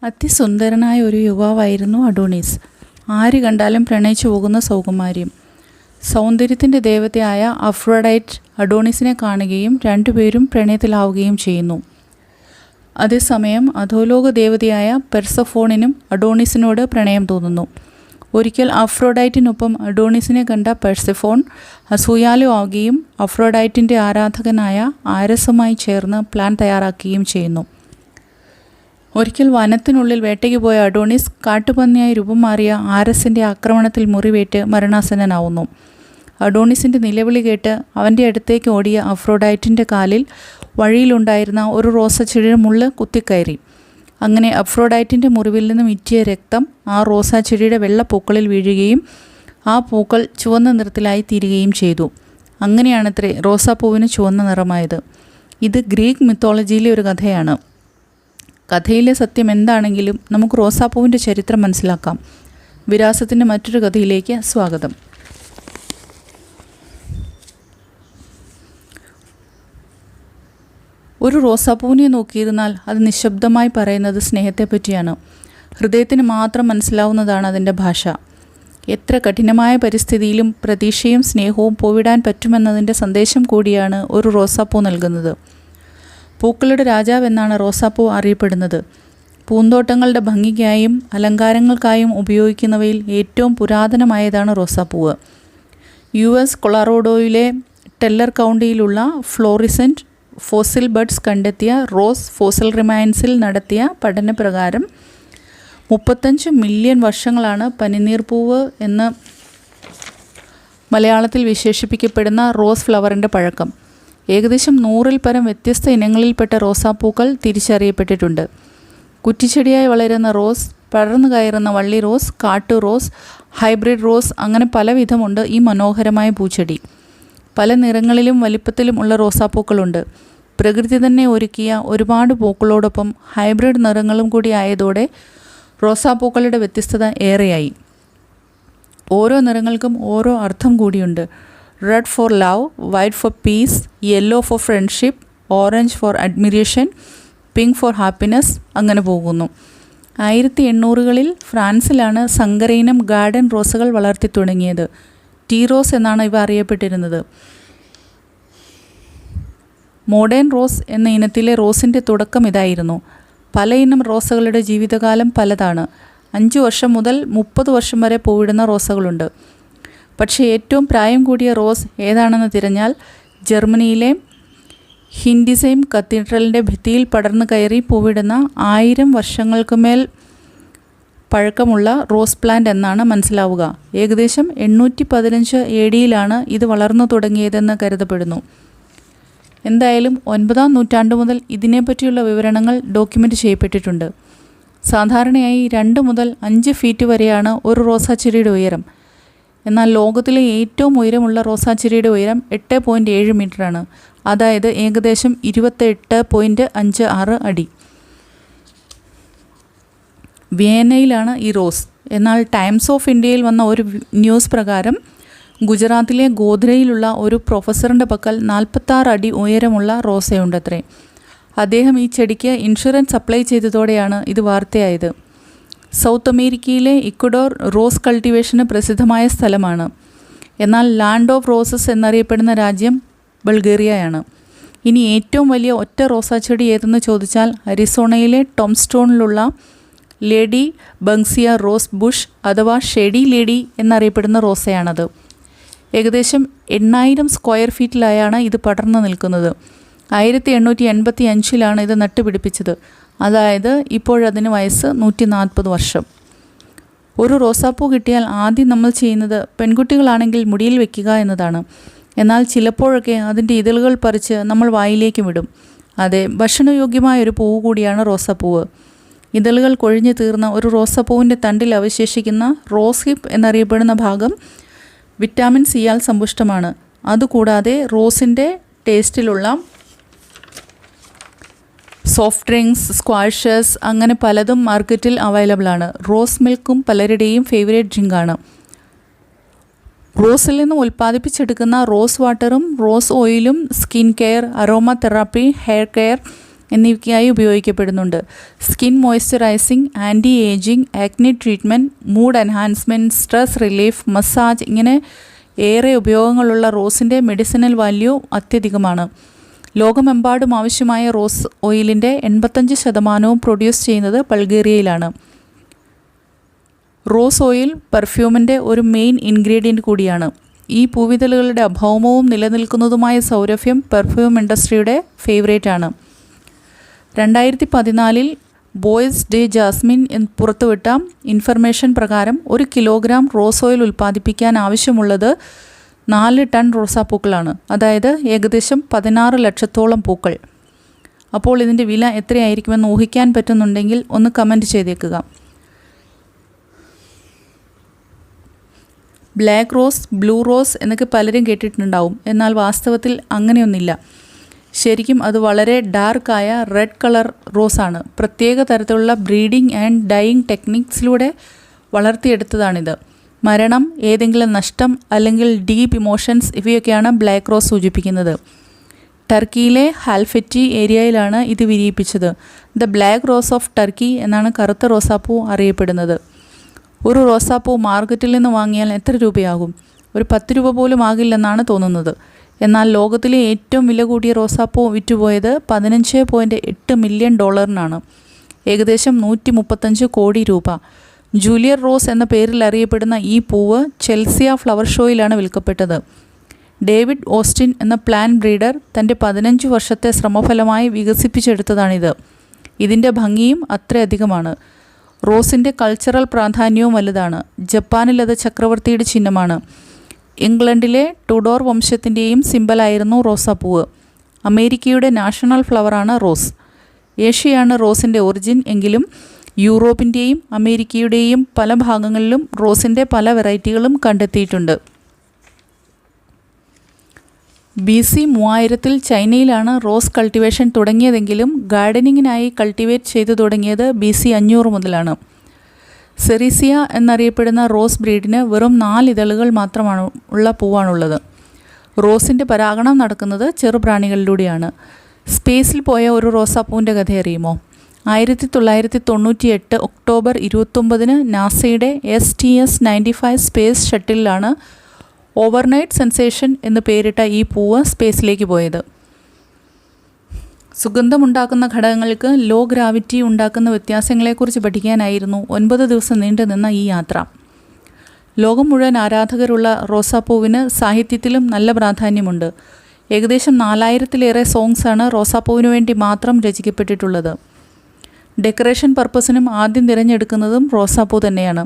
അതിസുന്ദരനായ ഒരു യുവാവായിരുന്നു അഡോണീസ്. ആര് കണ്ടാലും പ്രണയിച്ചു പോകുന്ന സൗകുമാര്യം. സൗന്ദര്യത്തിൻ്റെ ദേവതയായ അഫ്രൊഡൈറ്റ് അഡോണീസിനെ കാണുകയും രണ്ടുപേരും പ്രണയത്തിലാവുകയും ചെയ്യുന്നു. അതേസമയം അധോലോക ദേവതയായ പെർസഫോണിനും അഡോണീസിനോട് പ്രണയം തോന്നുന്നു. ഒരിക്കൽ അഫ്രൊഡൈറ്റിനൊപ്പം അഡോണീസിനെ കണ്ട പെർസഫോൺ അസൂയാലു ആവുകയും അഫ്രൊഡൈറ്റിൻ്റെ ആരാധകനായ ആരസുമായി ചേർന്ന് പ്ലാൻ തയ്യാറാക്കുകയും ചെയ്യുന്നു. ഒരിക്കൽ വനത്തിനുള്ളിൽ വേട്ടയ്ക്ക് പോയ അഡോണീസ് കാട്ടുപന്നിയായി രൂപം മാറിയ ആരസിൻ്റെ ആക്രമണത്തിൽ മുറിവേറ്റ് മരണാസന്നനാവുന്നു. അഡോണീസിൻ്റെ നിലവിളി കേട്ട് അവൻ്റെ അടുത്തേക്ക് ഓടിയ അഫ്രൊഡൈറ്റിൻ്റെ കാലിൽ വഴിയിലുണ്ടായിരുന്ന ഒരു റോസാച്ചെടിയുടെ മുള്ള് കുത്തിക്കയറി. അങ്ങനെ അഫ്രൊഡൈറ്റിൻ്റെ മുറിവിൽ നിന്നും ഇറ്റിയ രക്തം ആ റോസാച്ചെടിയുടെ വെള്ളപ്പൂക്കളിൽ വീഴുകയും ആ പൂക്കൾ ചുവന്ന നിറത്തിലായി തീരുകയും ചെയ്തു. അങ്ങനെയാണത്രേ റോസാപ്പൂവിന് ചുവന്ന നിറമായത്. ഇത് ഗ്രീക്ക് മിത്തോളജിയിലെ ഒരു കഥയാണ്. കഥയിലെ സത്യം എന്താണെങ്കിലും നമുക്ക് റോസാപ്പൂവിൻ്റെ ചരിത്രം മനസ്സിലാക്കാം. വിരാസത്തിൻ്റെ മറ്റൊരു കഥയിലേക്ക് സ്വാഗതം. ഒരു റോസാപ്പൂവിനെ നോക്കിയിരുന്നാൽ അത് നിശബ്ദമായി പറയുന്നത് സ്നേഹത്തെപ്പറ്റിയാണ്. ഹൃദയത്തിന് മാത്രം മനസ്സിലാവുന്നതാണ് അതിൻ്റെ ഭാഷ. എത്ര കഠിനമായ പരിസ്ഥിതിയിലും പ്രതീക്ഷയും സ്നേഹവും പോവിടാൻ പറ്റുമെന്നതിൻ്റെ സന്ദേശം കൂടിയാണ് ഒരു റോസാപ്പൂ നൽകുന്നത്. പൂക്കളുടെ രാജാവെന്നാണ് റോസാപ്പൂ അറിയപ്പെടുന്നത്. പൂന്തോട്ടങ്ങളുടെ ഭംഗിക്കായും അലങ്കാരങ്ങൾക്കായും ഉപയോഗിക്കുന്നവയിൽ ഏറ്റവും പുരാതനമായതാണ് റോസാപ്പൂവ്. US കൊളറാഡോയിലെ ടെല്ലർ കൗണ്ടിയിലുള്ള ഫ്ലോറിസെൻ്റ് ഫോസിൽ ബഡ്സ് കണ്ടെത്തിയ റോസ് ഫോസിൽ റിമൈൻസിൽ നടത്തിയ പഠനപ്രകാരം 35 മില്യൺ വർഷങ്ങളാണ് പനിനീർപ്പൂവ് എന്ന് മലയാളത്തിൽ വിശേഷിപ്പിക്കപ്പെടുന്ന റോസ് ഫ്ലവറിൻ്റെ പഴക്കം. ഏകദേശം 100-ൽ പരം വ്യത്യസ്ത ഇനങ്ങളിൽപ്പെട്ട റോസാപ്പൂക്കൾ തിരിച്ചറിയപ്പെട്ടിട്ടുണ്ട്. കുറ്റിച്ചെടിയായി വളരുന്ന റോസ്, പടർന്നു കയറുന്ന വള്ളി റോസ്, കാട്ടു റോസ്, ഹൈബ്രിഡ് റോസ്, അങ്ങനെ പല വിധമുണ്ട് ഈ മനോഹരമായ പൂച്ചെടി. പല നിറങ്ങളിലും വലിപ്പത്തിലും ഉള്ള റോസാപ്പൂക്കളുണ്ട്. പ്രകൃതി തന്നെ ഒരുക്കിയ ഒരുപാട് പൂക്കളോടൊപ്പം ഹൈബ്രിഡ് നിറങ്ങളും കൂടി ആയതോടെ റോസാപ്പൂക്കളുടെ വ്യത്യസ്തത ഏറെയായി. ഓരോ നിറങ്ങൾക്കും ഓരോ അർത്ഥം കൂടിയുണ്ട്. Red for love, white for peace, yellow for friendship, orange for admiration, pink for happiness, അങ്ങനെ പോകുന്നു. 1800-കളിൽ ഫ്രാൻസിലാണ് സങ്കരയിനം ഗാർഡൻ റോസുകൾ വളർത്തി തുടങ്ങിയത്. ടീ റോസ് എന്നാണ് ഇവ അറിയപ്പെട്ടിരുന്നത്. മോഡേൺ റോസ് എന്ന ഇനത്തിലെ റോസിൻ്റെ തുടക്കം ഇതായിരുന്നു. പല ഇനം റോസകളുടെ ജീവിതകാലം പലതാണ്. 5 വർഷം മുതൽ 30 വർഷം വരെ പൂവിടുന്ന റോസകളുണ്ട്. പക്ഷേ ഏറ്റവും പ്രായം കൂടിയ റോസ് ഏതാണെന്ന് തിരഞ്ഞാൽ ജർമ്മനിയിലെ ഹിൻഡിസൈം കത്തീഡ്രലിൻ്റെ ഭിത്തിയിൽ പടർന്നു കയറി പൂവിടുന്ന 1000 വർഷങ്ങൾക്കുമേൽ പഴക്കമുള്ള റോസ് പ്ലാന്റ് എന്നാണ് മനസ്സിലാവുക. ഏകദേശം 815 AD-യിലാണ് ഇത് വളർന്നു തുടങ്ങിയതെന്ന് കരുതപ്പെടുന്നു. എന്തായാലും 9-ാം നൂറ്റാണ്ട് മുതൽ ഇതിനെപ്പറ്റിയുള്ള വിവരണങ്ങൾ ഡോക്യുമെൻ്റ് ചെയ്യപ്പെട്ടിട്ടുണ്ട്. സാധാരണയായി 2 മുതൽ 5 ഫീറ്റ് വരെയാണ് ഒരു റോസാച്ചെടിയുടെ ഉയരം. എന്നാൽ ലോകത്തിലെ ഏറ്റവും ഉയരമുള്ള റോസാച്ചെടിയുടെ ഉയരം 8.7 മീറ്ററാണ്. അതായത് ഏകദേശം 28.56 അടി. വിയന്നയിലാണ് ഈ റോസ്. എന്നാൽ ടൈംസ് ഓഫ് ഇന്ത്യയിൽ വന്ന ഒരു ന്യൂസ് പ്രകാരം ഗുജറാത്തിലെ ഗോധ്രയിലുള്ള ഒരു പ്രൊഫസറിൻ്റെ പക്കൽ 46 അടി ഉയരമുള്ള റോസയുണ്ടത്രേ. അദ്ദേഹം ഈ ചെടിക്ക് ഇൻഷുറൻസ് അപ്ലൈ ചെയ്തതോടെയാണ് ഇത് വാർത്തയായത്. സൗത്ത് അമേരിക്കയിലെ ഇക്വഡോർ റോസ് കൾട്ടിവേഷന് പ്രസിദ്ധമായ സ്ഥലമാണ്. എന്നാൽ ലാൻഡ് ഓഫ് റോസസ് എന്നറിയപ്പെടുന്ന രാജ്യം ബൾഗേറിയയാണ്. ഇനി ഏറ്റവും വലിയ ഒറ്റ റോസാച്ചെടി ഏതെന്ന് ചോദിച്ചാൽ അരിസോണയിലെ ടോംസ്റ്റോണിലുള്ള ലേഡി ബങ്സിയ റോസ് ബുഷ് അഥവാ ഷെഡി ലേഡി എന്നറിയപ്പെടുന്ന റോസയാണത്. ഏകദേശം 8000 സ്ക്വയർ ഫീറ്റിലായാണ് ഇത് പടർന്നു നിൽക്കുന്നത്. 1885-ലാണ് ഇത് നട്ടുപിടിപ്പിച്ചത്. അതായത് ഇപ്പോഴതിന് വയസ്സ് 140 വർഷം. ഒരു റോസാപ്പൂ കിട്ടിയാൽ ആദ്യം നമ്മൾ ചെയ്യുന്നത് പെൺകുട്ടികളാണെങ്കിൽ മുടിയിൽ വെക്കുക എന്നതാണ്. എന്നാൽ ചിലപ്പോഴൊക്കെ അതിൻ്റെ ഇതളുകൾ പറിച്ച് നമ്മൾ വായിലേക്ക് വിടും. അതെ, ഭക്ഷണയോഗ്യമായൊരു പൂവ് കൂടിയാണ് റോസാപ്പൂവ്. ഇതളുകൾ കൊഴിഞ്ഞു തീർന്ന ഒരു റോസാപ്പൂവിൻ്റെ തണ്ടിൽ അവശേഷിക്കുന്ന റോസ് ഹിപ്പ് എന്നറിയപ്പെടുന്ന ഭാഗം വിറ്റാമിൻ സിയാൽ സമ്പുഷ്ടമാണ്. അതുകൂടാതെ റോസിൻ്റെ ടേസ്റ്റിലുള്ള സോഫ്റ്റ് ഡ്രിങ്ക്സ്, സ്ക്വാഷസ്, അങ്ങനെ പലതും മാർക്കറ്റിൽ അവൈലബിൾ ആണ്. റോസ് മിൽക്കും പലരുടെയും ഫേവറേറ്റ് ഡ്രിങ്കാണ്. റോസിൽ നിന്ന് ഉൽപ്പാദിപ്പിച്ചെടുക്കുന്ന റോസ് വാട്ടറും റോസ് ഓയിലും skin care, aromatherapy, hair care, എന്നിവയ്ക്കായി ഉപയോഗിക്കപ്പെടുന്നുണ്ട്. Skin moisturising, anti ageing, acne treatment, mood enhancement, stress relief, massage ഇങ്ങനെ ഏറെ ഉപയോഗങ്ങളുള്ള റോസിൻ്റെ മെഡിസിനൽ വാല്യൂ അത്യധികമാണ്. ലോകമെമ്പാടും ആവശ്യമായ റോസ് ഓയിലിൻ്റെ 85% പ്രൊഡ്യൂസ് ചെയ്യുന്നത് ബൾഗേറിയയിലാണ്. റോസ് ഓയിൽ പെർഫ്യൂമിൻ്റെ ഒരു മെയിൻ ഇൻഗ്രീഡിയൻറ്റ് കൂടിയാണ്. ഈ പൂവിതളുകളുടെ അഭൗമവും നിലനിൽക്കുന്നതുമായ സൗരഭ്യം പെർഫ്യൂം ഇൻഡസ്ട്രിയുടെ ഫേവറേറ്റ് ആണ്. 2014 ബോയ്സ് ഡേ ജാസ്മിൻ പുറത്തുവിട്ട ഇൻഫർമേഷൻ പ്രകാരം 1 കിലോഗ്രാം റോസ് ഓയിൽ ഉൽപ്പാദിപ്പിക്കാൻ ആവശ്യമുള്ളത് 4 ടൺ റോസാപ്പൂക്കളാണ്. അതായത് ഏകദേശം 16 ലക്ഷത്തോളം പൂക്കൾ. അപ്പോൾ ഇതിൻ്റെ വില എത്രയായിരിക്കുമെന്ന് ഊഹിക്കാൻ പറ്റുന്നുണ്ടെങ്കിൽ ഒന്ന് കമൻറ്റ് ചെയ്തേക്കുക. ബ്ലാക്ക് റോസ്, ബ്ലൂ റോസ് എന്നൊക്കെ പലരും കേട്ടിട്ടുണ്ടാവും. എന്നാൽ വാസ്തവത്തിൽ അങ്ങനെയൊന്നില്ല. ശരിക്കും അത് വളരെ ഡാർക്കായ റെഡ് കളർ റോസാണ്. പ്രത്യേക തരത്തിലുള്ള ബ്രീഡിംഗ് ആൻഡ് ഡൈയിങ് ടെക്നിക്സിലൂടെ വളർത്തിയെടുത്തതാണിത്. മരണം, ഏതെങ്കിലും നഷ്ടം അല്ലെങ്കിൽ ഡീപ്പ് ഇമോഷൻസ് ഇവയൊക്കെയാണ് ബ്ലാക്ക് റോസ് സൂചിപ്പിക്കുന്നത്. ടർക്കിയിലെ ഹാൽഫെറ്റി ഏരിയയിലാണ് ഇത് വിരിയിപ്പിച്ചത്. The black rose of Turkey എന്നാണ് കറുത്ത റോസാപ്പൂ അറിയപ്പെടുന്നത്. ഒരു റോസാപ്പൂ മാർക്കറ്റിൽ നിന്ന് വാങ്ങിയാൽ എത്ര രൂപയാകും? ഒരു 10 രൂപ പോലും ആകില്ലെന്നാണ് തോന്നുന്നത്. എന്നാൽ ലോകത്തിലെ ഏറ്റവും വില കൂടിയ റോസാപ്പൂ വിറ്റുപോയത് $15.8 മില്യൺ. ഏകദേശം 135 കോടി രൂപ. ജൂലിയർ റോസ് എന്ന പേരിൽ അറിയപ്പെടുന്ന ഈ പൂവ് ചെൽസിയ ഫ്ലവർ ഷോയിലാണ് വിൽക്കപ്പെട്ടത്. ഡേവിഡ് ഓസ്റ്റിൻ എന്ന പ്ലാന്റ് ബ്രീഡർ തൻ്റെ 15 വർഷത്തെ ശ്രമഫലമായി വികസിപ്പിച്ചെടുത്തതാണിത്. ഇതിൻ്റെ ഭംഗിയും അത്രയധികമാണ്. റോസിൻ്റെ കൾച്ചറൽ പ്രാധാന്യവും വലുതാണ്. ജപ്പാനിലത് ചക്രവർത്തിയുടെ ചിഹ്നമാണ്. ഇംഗ്ലണ്ടിലെ ടുഡോർ വംശത്തിൻ്റെയും സിമ്പലായിരുന്നു റോസാപ്പൂവ്. അമേരിക്കയുടെ നാഷണൽ ഫ്ലവറാണ് റോസ്. ഏഷ്യയാണ് റോസിൻ്റെ ഒറിജിൻ എങ്കിലും യൂറോപ്പിൻ്റെയും അമേരിക്കയുടെയും പല ഭാഗങ്ങളിലും റോസിൻ്റെ പല വെറൈറ്റികളും കണ്ടെത്തിയിട്ടുണ്ട്. BC 3000 ചൈനയിലാണ് റോസ് കൾട്ടിവേഷൻ തുടങ്ങിയതെങ്കിലും ഗാർഡനിങ്ങിനായി കൾട്ടിവേറ്റ് ചെയ്തു തുടങ്ങിയത് BC 500 മുതലാണ്. സെറീസിയ എന്നറിയപ്പെടുന്ന റോസ് ബ്രീഡിന് വെറും 4 ഇതളുകൾ മാത്രമാണ് ഉള്ള പൂവാണുള്ളത്. റോസിൻ്റെ പരാഗണം നടക്കുന്നത് ചെറുപ്രാണികളിലൂടെയാണ്. സ്പേസിൽ പോയ ഒരു റോസാപ്പൂവിൻ്റെ കഥ അറിയുമോ? 1998 ഒക്ടോബർ 29 നാസയുടെ STS-95 സ്പേസ് ഷട്ടിലാണ് ഓവർനൈറ്റ് സെൻസേഷൻ എന്ന് പേരിട്ട ഈ പൂവ് സ്പേസിലേക്ക് പോയത്. സുഗന്ധമുണ്ടാക്കുന്ന ഘടകങ്ങൾക്ക് ലോ ഗ്രാവിറ്റി ഉണ്ടാക്കുന്ന വ്യത്യാസങ്ങളെക്കുറിച്ച് പഠിക്കാനായിരുന്നു 9 ദിവസം നീണ്ടുനിന്ന ഈ യാത്ര. ലോകം മുഴുവൻ ആരാധകരുള്ള റോസാപ്പൂവിന് സാഹിത്യത്തിലും നല്ല പ്രാധാന്യമുണ്ട്. ഏകദേശം 4000-ലേറെ സോങ്സാണ് റോസാപ്പൂവിന് വേണ്ടി മാത്രം രചിക്കപ്പെട്ടിട്ടുള്ളത്. ഡെക്കറേഷൻ പർപ്പസിനും ആദ്യം തിരഞ്ഞെടുക്കുന്നതും റോസാപ്പൂ തന്നെയാണ്.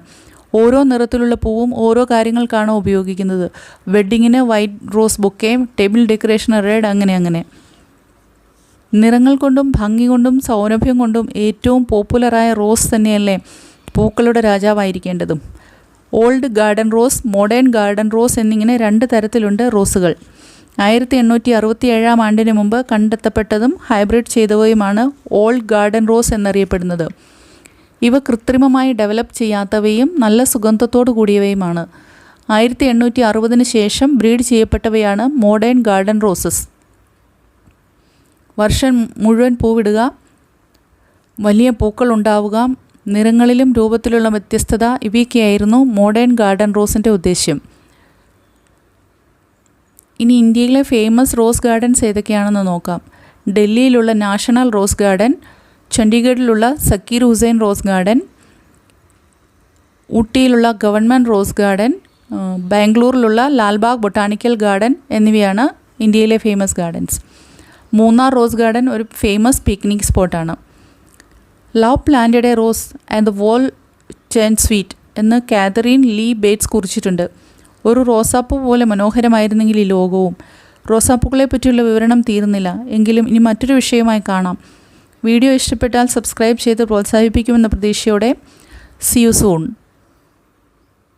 ഓരോ നിറത്തിലുള്ള പൂവും ഓരോ കാര്യങ്ങൾക്കാണ് ഉപയോഗിക്കുന്നത്. വെഡ്ഡിങ്ങിന് വൈറ്റ് റോസ് ബൊക്കെ, ടേബിൾ ഡെക്കറേഷന് റെഡ്, അങ്ങനെ. നിറങ്ങൾ കൊണ്ടും ഭംഗി കൊണ്ടും സൗരഭ്യം കൊണ്ടും ഏറ്റവും പോപ്പുലറായ റോസ് തന്നെയല്ലേ പൂക്കളുടെ രാജാവായിരിക്കേണ്ടതും. Old garden rose, modern garden rose എന്നിങ്ങനെ 2 തരത്തിലുണ്ട് റോസുകൾ. 1867 ആണ്ടിന് മുമ്പ് കണ്ടെത്തപ്പെട്ടതും ഹൈബ്രിഡ് ചെയ്തവയുമാണ് ഓൾഡ് ഗാർഡൻ റോസ് എന്നറിയപ്പെടുന്നത്. ഇവ കൃത്രിമമായി ഡെവലപ്പ് ചെയ്യാത്തവയും നല്ല സുഗന്ധത്തോടു കൂടിയവയുമാണ്. 1860 ശേഷം ബ്രീഡ് ചെയ്യപ്പെട്ടവയാണ് മോഡേൺ ഗാർഡൻ റോസസ്. വർഷം മുഴുവൻ പൂവിടുക, വലിയ പൂക്കൾ ഉണ്ടാവുക, നിറങ്ങളിലും രൂപത്തിലുള്ള വ്യത്യസ്തത ഇവയൊക്കെയായിരുന്നു മോഡേൺ ഗാർഡൻ റോസിൻ്റെ ഉദ്ദേശ്യം. ഇനി ഇന്ത്യയിലെ ഫേമസ് റോസ് ഗാർഡൻസ് ഏതൊക്കെയാണെന്ന് നോക്കാം. ഡൽഹിയിലുള്ള നാഷണൽ റോസ് ഗാർഡൻ, ചണ്ഡീഗഡിലുള്ള സക്കീർ ഹുസൈൻ റോസ് ഗാർഡൻ, ഊട്ടിയിലുള്ള ഗവൺമെൻറ് റോസ് ഗാർഡൻ, ബാംഗ്ലൂരിലുള്ള ലാൽബാഗ് ബൊട്ടാണിക്കൽ ഗാർഡൻ എന്നിവയാണ് ഇന്ത്യയിലെ ഫേമസ് ഗാർഡൻസ്. മൂന്നാർ റോസ് ഗാർഡൻ ഒരു ഫേമസ് പിക്നിക് സ്പോട്ടാണ്. Love planted a rose and the world turned sweet എന്ന് കാതറീൻ ലീ ബേറ്റ്സ് കുറിച്ചിട്ടുണ്ട്. ഒരു റോസാപ്പൂ പോലെ മനോഹരമായിരുന്നെങ്കിൽ ഈ ലോകവും. റോസാപ്പൂക്കളെ പറ്റിയുള്ള വിവരണം തീർന്നില്ല. എങ്കിലും ഇനി മറ്റൊരു വിഷയമായി കാണാം. വീഡിയോ ഇഷ്ടപ്പെട്ടാൽ സബ്സ്ക്രൈബ് ചെയ്ത് പ്രോത്സാഹിപ്പിക്കുമെന്ന പ്രതീക്ഷയോടെ സീ യു സൂൺ.